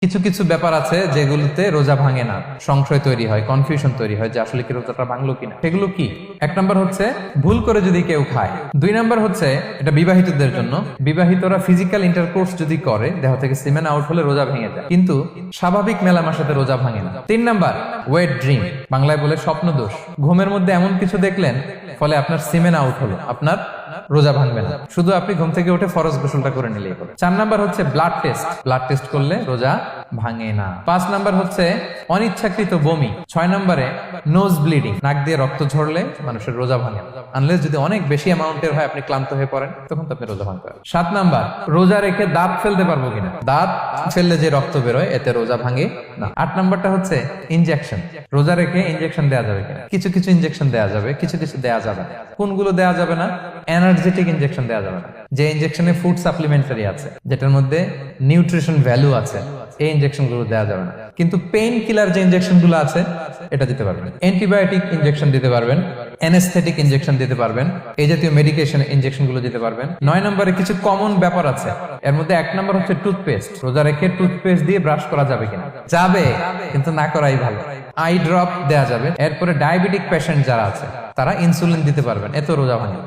কিছু কিছু ব্যাপার আছে যেগুলোতে রোজা ভাঙে না, সংশয় তৈরি হয়, কনফিউশন তৈরি হয় যে আসলে কি রোজাটা ভাঙলো কিনা। সেগুলো কি? এক নাম্বার হচ্ছে ভুল করে যদি কেউ খায়। দুই নাম্বার হচ্ছে এটা বিবাহিতদের জন্য, বিবাহিতরা ফিজিক্যাল ইন্টারকোর্স যদি করে দেহ থেকে সিমেন আউট হলে রোজা ভেঙে যায়, কিন্তু স্বাভাবিক মেলামেশাতে রোজা ভাঙে না। তিন নাম্বার ওয়েট ড্রিম, বাংলায় বলে স্বপ্ন দোষ। ঘুমের মধ্যে এমন কিছু দেখলেন ফলে আপনার সিমেন আউট হলো, আপনার রোজা ভাঙবে না, শুধু আপনি ঘুম থেকে উঠে ফরজ গোসলটা করে নিলেই হবে। চার নাম্বার হচ্ছে ব্লাড টেস্ট, ব্লাড টেস্ট করলে রোজা ভাঙে না। পাঁচ নাম্বার হচ্ছে অনিচ্ছাকৃত বমি। ছয় নাম্বারে নোজ ব্লিডিং, নাক দিয়ে রক্ত ঝরলে মানুষের রোজা ভাঙে না, আনলেস যদি অনেক বেশি অ্যামাউন্টের হয়, আপনি ক্লান্ত হয়ে পড়েন, তখন তো আপনি রোজা ভাঙতে পারেন। সাত নাম্বার রোজা রেখে দাঁত ফেলতে পারবো কিনা, দাঁত ফেললে যে রক্ত বেরোয় এতে রোজা ভাঙে না। আট নাম্বারটা হচ্ছে ইনজেকশন, রোজা রেখে ইনজেকশন দেওয়া যাবে কিনা। কিছু কিছু ইনজেকশন দেওয়া যাবে, কিছু কিছু দেওয়া যাবে না। কোনগুলো দেওয়া যাবে না? এনার্জেটিক ইনজেকশন দেওয়া যাবে না, যে ইনজেকশনে ফুড সাপ্লিমেন্টারি আছে, যেটার মধ্যে নিউট্রিশন ভ্যালু আছে, এই ইনজেকশন গুলো দেওয়া যাবে না। কিন্তু পেইন কিলার যে ইনজেকশন গুলো আছে এটা দিতে পারবেন। অ্যান্টিবায়োটিক ইনজেকশন দিতে পারবেন, অ্যানেস্থেটিক ইনজেকশন দিতে পারবেন, এই জাতীয় মেডিকেশন ইনজেকশন গুলো দিতে পারবেন। নয় নম্বরে কিছু কমন ব্যাপার আছে, এর মধ্যে এক নম্বর হচ্ছে টুথপেস্ট। রোজা রেখে টুথপেস্ট দিয়ে ব্রাশ করা যাবে কিনা? যাবে, কিন্তু না করাই ভালো। আই ড্রপ দেওয়া যাবে। এরপরে ডায়াবেটিক পেশেন্ট যারা আছে তারা ইনসুলিন দিতে পারবেন, এত রোজা ভাঙে।